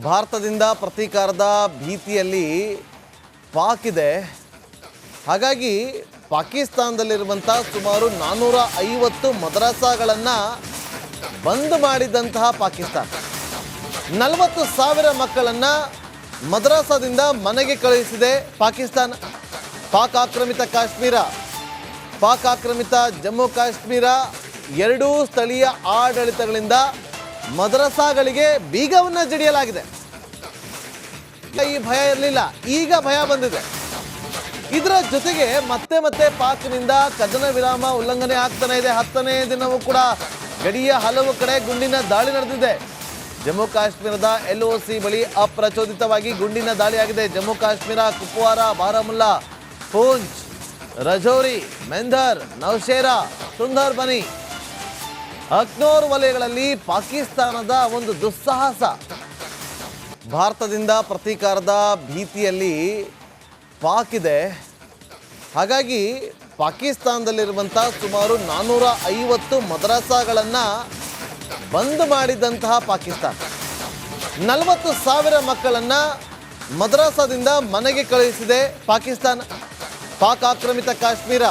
ಭಾರತದಿಂದ ಪ್ರತೀಕಾರದ ಭೀತಿಯಲ್ಲಿ ಪಾಕ್ ಇದೆ. ಹಾಗಾಗಿ ಪಾಕಿಸ್ತಾನದಲ್ಲಿರುವಂಥ ಸುಮಾರು 450 ಮದ್ರಸಾಗಳನ್ನು ಬಂದ್ ಮಾಡಿದಂತಹ ಪಾಕಿಸ್ತಾನ 40,000 ಮಕ್ಕಳನ್ನು ಮದ್ರಸಾದಿಂದ ಮನೆಗೆ ಕಳುಹಿಸಿದೆ ಪಾಕಿಸ್ತಾನ. ಪಾಕ್ ಆಕ್ರಮಿತ ಕಾಶ್ಮೀರ, ಪಾಕ್ ಆಕ್ರಮಿತ ಜಮ್ಮು ಕಾಶ್ಮೀರ ಎರಡೂ ಸ್ಥಳೀಯ ಆಡಳಿತಗಳಿಂದ ಮದ್ರಸಾಗಳಿಗೆ ಬೀಗವನ್ನು ಜಡಿಯಲಾಗಿದೆ. ಈ ಭಯ ಇರಲಿಲ್ಲ, ಈಗ ಭಯ ಬಂದಿದೆ. ಇದರ ಜೊತೆಗೆ ಮತ್ತೆ ಮತ್ತೆ ಪಾಕ್ನಿಂದ ಕದನ ವಿರಾಮ ಉಲ್ಲಂಘನೆ ಆಗ್ತಾನೆ ಇದೆ. 10ನೇ ದಿನವೂ ಕೂಡ ಗಡಿಯ ಹಲವು ಕಡೆ ಗುಂಡಿನ ದಾಳಿ ನಡೆದಿದೆ. ಜಮ್ಮು ಕಾಶ್ಮೀರದ LOC ಬಳಿ ಅಪ್ರಚೋದಿತವಾಗಿ ಗುಂಡಿನ ದಾಳಿಯಾಗಿದೆ. ಜಮ್ಮು ಕಾಶ್ಮೀರ ಕುಪ್ವಾರ, ಬಾರಾಮುಲ್ಲಾ, ಪೂಂಚ್, ರಜೌರಿ, ಮೆಂಧರ್, ನೌಶೇರಾ, ಸುಂದರ್ ಬನಿ, ಅಕ್ನೂರ್ ವಲಯಗಳಲ್ಲಿ ಪಾಕಿಸ್ತಾನದ ಒಂದು ದುಸ್ಸಾಹಸ. ಭಾರತದಿಂದ ಪ್ರತೀಕಾರದ ಭೀತಿಯಲ್ಲಿ ಪಾಕ್ ಇದೆ. ಹಾಗಾಗಿ ಪಾಕಿಸ್ತಾನದಲ್ಲಿರುವಂಥ ಸುಮಾರು 450 ಮದ್ರಸಾಗಳನ್ನು ಬಂದ್ ಮಾಡಿದಂತಹ ಪಾಕಿಸ್ತಾನ 40,000 ಮಕ್ಕಳನ್ನು ಮದ್ರಸಾದಿಂದ ಮನೆಗೆ ಕಳುಹಿಸಿದೆ ಪಾಕಿಸ್ತಾನ. ಪಾಕ್ ಆಕ್ರಮಿತ ಕಾಶ್ಮೀರ,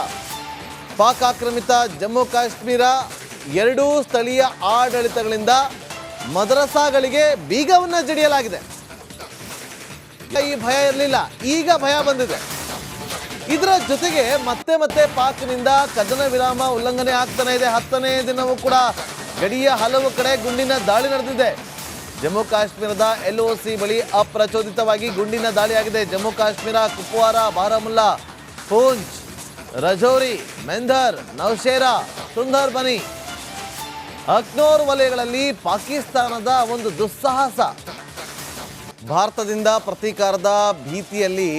ಪಾಕ್ ಆಕ್ರಮಿತ ಜಮ್ಮು ಕಾಶ್ಮೀರ ಎರಡೂ ಸ್ಥಳೀಯ ಆಡಳಿತಗಳಿಂದ ಮದ್ರಸಾಗಳಿಗೆ ಬೀಗವನ್ನು ಜಡಿಯಲಾಗಿದೆ. ಈ ಭಯ ಇರಲಿಲ್ಲ, ಈಗ ಭಯ ಬಂದಿದೆ. ಇದರ ಜೊತೆಗೆ ಮತ್ತೆ ಮತ್ತೆ ಪಾಕ್ನಿಂದ ಕದನ ವಿರಾಮ ಉಲ್ಲಂಘನೆ ಆಗ್ತಾನೆ ಇದೆ. 10ನೇ ದಿನವೂ ಕೂಡ ಗಡಿಯ ಹಲವು ಕಡೆ ಗುಂಡಿನ ದಾಳಿ ನಡೆದಿದೆ. ಜಮ್ಮು ಕಾಶ್ಮೀರದ LOC ಬಳಿ ಅಪ್ರಚೋದಿತವಾಗಿ ಗುಂಡಿನ ದಾಳಿಯಾಗಿದೆ. ಜಮ್ಮು ಕಾಶ್ಮೀರ ಕುಪ್ವಾರ, ಬಾರಾಮುಲ್ಲಾ, ಪೂಂಚ್, ರಜೌರಿ, ಮೆಂಧರ್, ನೌಶೇರಾ, ಸುಂದರ್ ಬನಿ, ಅಕ್ನೂರ್ ವಲಯಗಳಲ್ಲಿ ಪಾಕಿಸ್ತಾನದ ಒಂದು ದುಸ್ಸಾಹಸ. ಭಾರತದಿಂದ ಪ್ರತೀಕಾರದ ಭೀತಿಯಲ್ಲಿ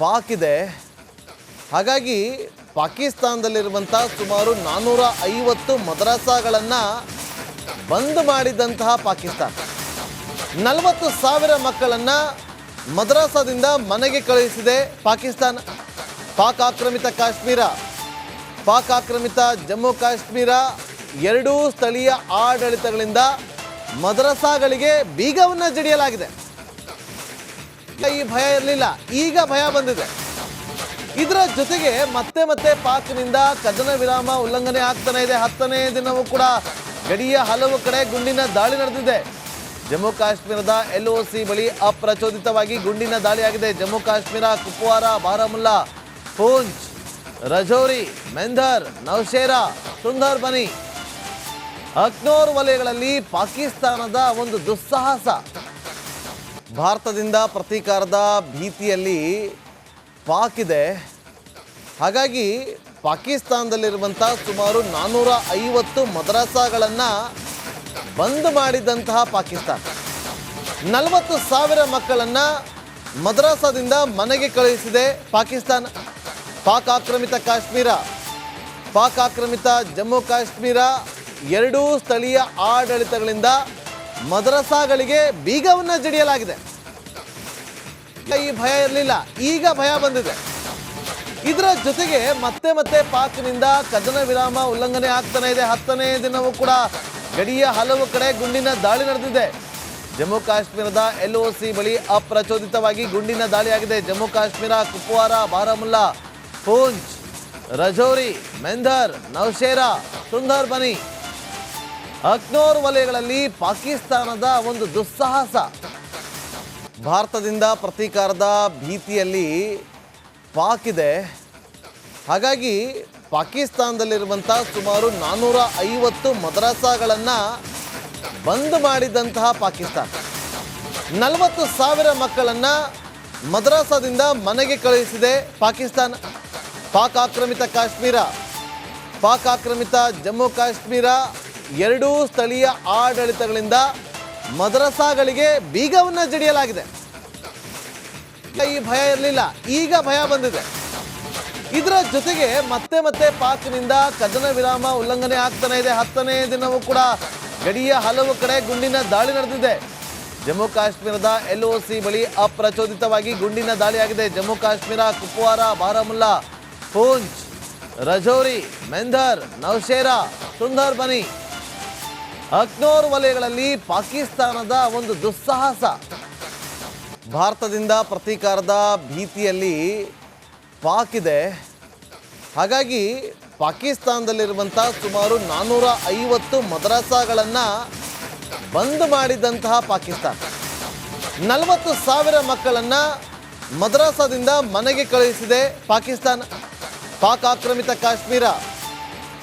ಪಾಕ್ ಇದೆ. ಹಾಗಾಗಿ ಪಾಕಿಸ್ತಾನದಲ್ಲಿರುವಂಥ ಸುಮಾರು 450 ಮದ್ರಸಾಗಳನ್ನು ಬಂದ್ ಮಾಡಿದಂತಹ ಪಾಕಿಸ್ತಾನ 40,000 ಮಕ್ಕಳನ್ನು ಮದ್ರಸಾದಿಂದ ಮನೆಗೆ ಕಳುಹಿಸಿದೆ ಪಾಕಿಸ್ತಾನ. ಪಾಕ್ ಆಕ್ರಮಿತ ಕಾಶ್ಮೀರ, ಪಾಕ್ ಆಕ್ರಮಿತ ಜಮ್ಮು ಕಾಶ್ಮೀರ ಎರಡೂ ಸ್ಥಳೀಯ ಆಡಳಿತಗಳಿಂದ ಮದ್ರಸಾಗಳಿಗೆ ಬೀಗವನ್ನು ಜಡಿಯಲಾಗಿದೆ. ಈ ಭಯ ಇರಲಿಲ್ಲ, ಈಗ ಭಯ ಬಂದಿದೆ. ಇದರ ಜೊತೆಗೆ ಮತ್ತೆ ಮತ್ತೆ ಪಾಕ್ನಿಂದ ಕದನ ವಿರಾಮ ಉಲ್ಲಂಘನೆ ಆಗ್ತಾನೆ ಇದೆ. 10ನೇ ದಿನವೂ ಕೂಡ ಗಡಿಯ ಹಲವು ಕಡೆ ಗುಂಡಿನ ದಾಳಿ ನಡೆದಿದೆ. ಜಮ್ಮು ಕಾಶ್ಮೀರದ LOC ಬಳಿ ಅಪ್ರಚೋದಿತವಾಗಿ ಗುಂಡಿನ ದಾಳಿಯಾಗಿದೆ. ಜಮ್ಮು ಕಾಶ್ಮೀರ ಕುಪ್ವಾರ, ಬಾರಾಮುಲ್ಲಾ, ಪೂಂಚ್, ರಜೌರಿ, ಮೆಂಧರ್, ನೌಶೇರಾ, ಸುಂದರ್ ಬನಿ, ಅಕ್ನೂರ್ ವಲಯಗಳಲ್ಲಿ ಪಾಕಿಸ್ತಾನದ ಒಂದು ದುಸ್ಸಾಹಸ. ಭಾರತದಿಂದ ಪ್ರತೀಕಾರದ ಭೀತಿಯಲ್ಲಿ ಪಾಕ್ ಇದೆ. ಹಾಗಾಗಿ ಪಾಕಿಸ್ತಾನದಲ್ಲಿರುವಂಥ ಸುಮಾರು 450 ಮದ್ರಸಾಗಳನ್ನು ಬಂದ್ ಮಾಡಿದಂತಹ ಪಾಕಿಸ್ತಾನ 40,000 ಮಕ್ಕಳನ್ನು ಮದ್ರಸಾದಿಂದ ಮನೆಗೆ ಕಳುಹಿಸಿದೆ ಪಾಕಿಸ್ತಾನ. ಪಾಕ್ ಆಕ್ರಮಿತ ಕಾಶ್ಮೀರ, ಪಾಕ್ ಆಕ್ರಮಿತ ಜಮ್ಮು ಕಾಶ್ಮೀರ ಎರಡೂ ಸ್ಥಳೀಯ ಆಡಳಿತಗಳಿಂದ ಮದ್ರಸಾಗಳಿಗೆ ಬೀಗವನ್ನು ಜಡಿಯಲಾಗಿದೆ. ಈ ಭಯ ಇರಲಿಲ್ಲ, ಈಗ ಭಯ ಬಂದಿದೆ. ಇದರ ಜೊತೆಗೆ ಮತ್ತೆ ಮತ್ತೆ ಪಾಕ್ನಿಂದ ಕದನ ವಿರಾಮ ಉಲ್ಲಂಘನೆ ಆಗ್ತಾನೆ ಇದೆ. 10ನೇ ದಿನವೂ ಕೂಡ ಗಡಿಯ ಹಲವು ಕಡೆ ಗುಂಡಿನ ದಾಳಿ ನಡೆದಿದೆ. ಜಮ್ಮು ಕಾಶ್ಮೀರದ LOC ಬಳಿ ಅಪ್ರಚೋದಿತವಾಗಿ ಗುಂಡಿನ ದಾಳಿಯಾಗಿದೆ. ಜಮ್ಮು ಕಾಶ್ಮೀರ ಕುಪ್ವಾರ, ಬಾರಾಮುಲ್ಲಾ, ಪೂಂಚ್, ರಜೌರಿ, ಮೆಂಧರ್, ನೌಶೇರಾ, ಸುಂದರ್ ಬನಿ, ಅಕ್ನೂರ್ ವಲಯಗಳಲ್ಲಿ ಪಾಕಿಸ್ತಾನದ ಒಂದು ದುಸ್ಸಾಹಸ. ಭಾರತದಿಂದ ಪ್ರತೀಕಾರದ ಭೀತಿಯಲ್ಲಿ ಪಾಕ್ ಇದೆ. ಹಾಗಾಗಿ ಪಾಕಿಸ್ತಾನದಲ್ಲಿರುವಂಥ ಸುಮಾರು 450 ಮದ್ರಸಾಗಳನ್ನು ಬಂದ್ ಮಾಡಿದಂತಹ ಪಾಕಿಸ್ತಾನ 40,000 ಮಕ್ಕಳನ್ನು ಮದ್ರಸಾದಿಂದ ಮನೆಗೆ ಕಳುಹಿಸಿದೆ ಪಾಕಿಸ್ತಾನ. ಪಾಕ್ ಆಕ್ರಮಿತ ಕಾಶ್ಮೀರ, ಪಾಕ್ ಆಕ್ರಮಿತ ಜಮ್ಮು ಕಾಶ್ಮೀರ ಎರಡೂ ಸ್ಥಳೀಯ ಆಡಳಿತಗಳಿಂದ ಮದ್ರಸಾಗಳಿಗೆ ಬೀಗವನ್ನು ಜಡಿಯಲಾಗಿದೆ. ಈ ಭಯ ಇರಲಿಲ್ಲ, ಈಗ ಭಯ ಬಂದಿದೆ. ಇದರ ಜೊತೆಗೆ ಮತ್ತೆ ಮತ್ತೆ ಪಾಕ್ನಿಂದ ಕದನ ವಿರಾಮ ಉಲ್ಲಂಘನೆ ಆಗ್ತಾನೆ ಇದೆ. 10ನೇ ದಿನವೂ ಕೂಡ ಗಡಿಯ ಹಲವು ಕಡೆ ಗುಂಡಿನ ದಾಳಿ ನಡೆದಿದೆ. ಜಮ್ಮು ಕಾಶ್ಮೀರದ LOC ಬಳಿ ಅಪ್ರಚೋದಿತವಾಗಿ ಗುಂಡಿನ ದಾಳಿಯಾಗಿದೆ. ಜಮ್ಮು ಕಾಶ್ಮೀರ ಕುಪ್ವಾರ, ಬಾರಾಮುಲ್ಲಾ, ಪೂಂಚ್, ರಜೌರಿ, ಮೆಂಧರ್, ನೌಶೇರಾ, ಸುಂದರ್ ಬನಿ, ಅಕ್ನೋರ್ ವಲಯಗಳಲ್ಲಿ ಪಾಕಿಸ್ತಾನದ ಒಂದು ದುಸ್ಸಾಹಸ. ಭಾರತದಿಂದ ಪ್ರತೀಕಾರದ ಭೀತಿಯಲ್ಲಿ ಪಾಕ್ ಇದೆ. ಹಾಗಾಗಿ ಪಾಕಿಸ್ತಾನದಲ್ಲಿರುವಂಥ ಸುಮಾರು 450 ಮದ್ರಸಾಗಳನ್ನು ಬಂದ್ ಮಾಡಿದಂತಹ ಪಾಕಿಸ್ತಾನ 40,000 ಮಕ್ಕಳನ್ನು ಮದ್ರಸಾದಿಂದ ಮನೆಗೆ ಕಳುಹಿಸಿದೆ ಪಾಕಿಸ್ತಾನ. ಪಾಕ್ ಆಕ್ರಮಿತ ಕಾಶ್ಮೀರ,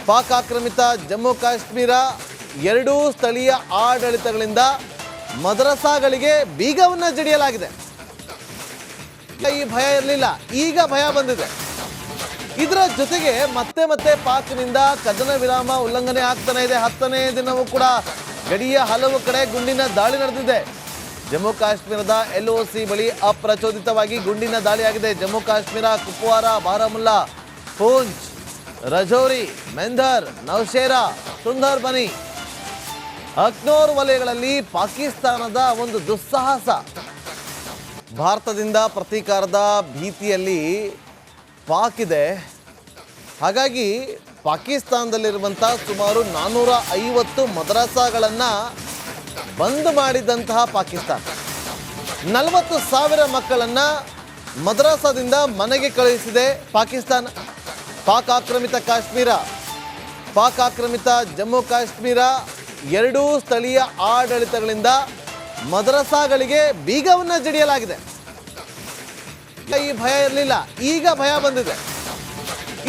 ಪಾಕ್ ಆಕ್ರಮಿತ ಜಮ್ಮು ಕಾಶ್ಮೀರ ಎರಡೂ ಸ್ಥಳೀಯ ಆಡಳಿತಗಳಿಂದ ಮದ್ರಸಾಗಳಿಗೆ ಬೀಗವನ್ನು ಜಡಿಯಲಾಗಿದೆ. ಈ ಭಯ ಇರಲಿಲ್ಲ, ಈಗ ಭಯ ಬಂದಿದೆ. ಇದರ ಜೊತೆಗೆ ಮತ್ತೆ ಮತ್ತೆ ಪಾಕ್ನಿಂದ ಕದನ ವಿರಾಮ ಉಲ್ಲಂಘನೆ ಆಗ್ತಾನೆ ಇದೆ. 10ನೇ ದಿನವೂ ಕೂಡ ಗಡಿಯ ಹಲವು ಕಡೆ ಗುಂಡಿನ ದಾಳಿ ನಡೆದಿದೆ. ಜಮ್ಮು ಕಾಶ್ಮೀರದ LOC ಬಳಿ ಅಪ್ರಚೋದಿತವಾಗಿ ಗುಂಡಿನ ದಾಳಿಯಾಗಿದೆ. ಜಮ್ಮು ಕಾಶ್ಮೀರ, ಕುಪ್ವಾರ, ಬಾರಾಮುಲ್ಲಾ, ಪೂಂಚ್, ರಜೌರಿ, ಮೆಂಧರ್, ನೌಶೇರಾ, ಸುಂದರ್ಬನಿ, ಅಕ್ನೋರ್ ವಲಯಗಳಲ್ಲಿ ಪಾಕಿಸ್ತಾನದ ಒಂದು ದುಸ್ಸಾಹಸ. ಭಾರತದಿಂದ ಪ್ರತೀಕಾರದ ಭೀತಿಯಲ್ಲಿ ಪಾಕ್ ಇದೆ. ಹಾಗಾಗಿ ಪಾಕಿಸ್ತಾನದಲ್ಲಿರುವಂಥ ಸುಮಾರು 450 ಮದ್ರಸಾಗಳನ್ನು ಬಂದ್ ಮಾಡಿದಂತಹ ಪಾಕಿಸ್ತಾನ 40,000 ಮಕ್ಕಳನ್ನು ಮದ್ರಸಾದಿಂದ ಮನೆಗೆ ಕಳುಹಿಸಿದೆ ಪಾಕಿಸ್ತಾನ. ಪಾಕ್ ಆಕ್ರಮಿತ ಕಾಶ್ಮೀರ, ಪಾಕ್ ಆಕ್ರಮಿತ ಜಮ್ಮು ಕಾಶ್ಮೀರ ಎರಡೂ ಸ್ಥಳೀಯ ಆಡಳಿತಗಳಿಂದ ಮದ್ರಸಾಗಳಿಗೆ ಬೀಗವನ್ನು ಜಡಿಯಲಾಗಿದೆ. ಈ ಭಯ ಇರಲಿಲ್ಲ, ಈಗ ಭಯ ಬಂದಿದೆ.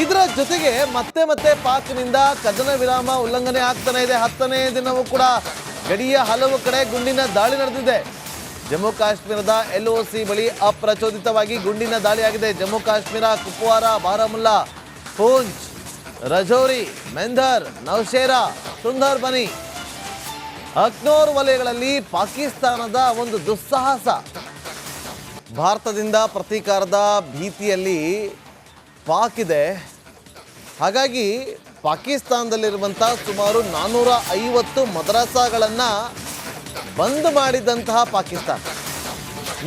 ಇದರ ಜೊತೆಗೆ ಮತ್ತೆ ಮತ್ತೆ ಪಾಕ್ನಿಂದ ಕದನ ವಿರಾಮ ಉಲ್ಲಂಘನೆ ಆಗ್ತಾನೆ ಇದೆ. 10ನೇ ದಿನವೂ ಕೂಡ ಗಡಿಯ ಹಲವು ಕಡೆ ಗುಂಡಿನ ದಾಳಿ ನಡೆದಿದೆ. ಜಮ್ಮು ಕಾಶ್ಮೀರದ LOC ಬಳಿ ಅಪ್ರಚೋದಿತವಾಗಿ ಗುಂಡಿನ ದಾಳಿಯಾಗಿದೆ. ಜಮ್ಮು ಕಾಶ್ಮೀರ, ಕುಪ್ವಾರ, ಬಾರಾಮುಲ್ಲಾ, ಪೂಂಚ್, ರಜೌರಿ, ಮೆಂಧರ್, ನೌಶೇರಾ, ಸುಂದರ್ಬನಿ, ಅಕ್ನೋರ್ ವಲಯಗಳಲ್ಲಿ ಪಾಕಿಸ್ತಾನದ ಒಂದು ದುಸ್ಸಾಹಸ. ಭಾರತದಿಂದ ಪ್ರತೀಕಾರದ ಭೀತಿಯಲ್ಲಿ ಪಾಕ್ ಇದೆ. ಹಾಗಾಗಿ ಪಾಕಿಸ್ತಾನದಲ್ಲಿರುವಂಥ ಸುಮಾರು 450 ಮದ್ರಸಾಗಳನ್ನು ಬಂದ್ ಮಾಡಿದಂತಹ ಪಾಕಿಸ್ತಾನ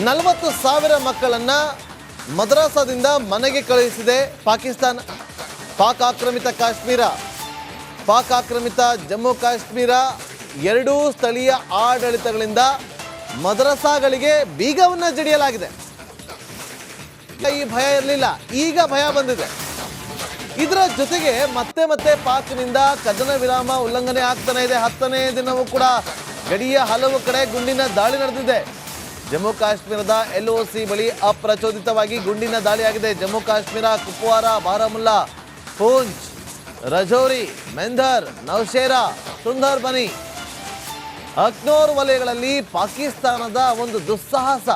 40,000 ಮಕ್ಕಳನ್ನು ಮದ್ರಸಾದಿಂದ ಮನೆಗೆ ಕಳುಹಿಸಿದೆ ಪಾಕಿಸ್ತಾನ. ಪಾಕ್ ಆಕ್ರಮಿತ ಕಾಶ್ಮೀರ, ಪಾಕ್ ಆಕ್ರಮಿತ ಜಮ್ಮು ಕಾಶ್ಮೀರ ಎರಡೂ ಸ್ಥಳೀಯ ಆಡಳಿತಗಳಿಂದ ಮದ್ರಸಾಗಳಿಗೆ ಬೀಗವನ್ನು ಜಡಿಯಲಾಗಿದೆ. ಈ ಭಯ ಇರಲಿಲ್ಲ, ಈಗ ಭಯ ಬಂದಿದೆ. ಇದರ ಜೊತೆಗೆ ಮತ್ತೆ ಮತ್ತೆ ಪಾಕ್ನಿಂದ ಕದನ ವಿರಾಮ ಉಲ್ಲಂಘನೆ ಆಗ್ತಾನೆ ಇದೆ. 10ನೇ ದಿನವೂ ಕೂಡ ಗಡಿಯ ಹಲವು ಕಡೆ ಗುಂಡಿನ ದಾಳಿ ನಡೆದಿದೆ. ಜಮ್ಮು ಕಾಶ್ಮೀರದ LOC ಬಳಿ ಅಪ್ರಚೋದಿತವಾಗಿ ಗುಂಡಿನ ದಾಳಿಯಾಗಿದೆ. ಜಮ್ಮು ಕಾಶ್ಮೀರ, ಕುಪ್ವಾರ, ಬಾರಾಮುಲ್ಲಾ, ಪೂಂಚ್, ರಜೌರಿ, ಮೆಂಧರ್, ನೌಶೇರಾ, ಸುಂದರ್ಬನಿ, ಅಕ್ನೋರ್ ವಲಯಗಳಲ್ಲಿ ಪಾಕಿಸ್ತಾನದ ಒಂದು ದುಸ್ಸಾಹಸ.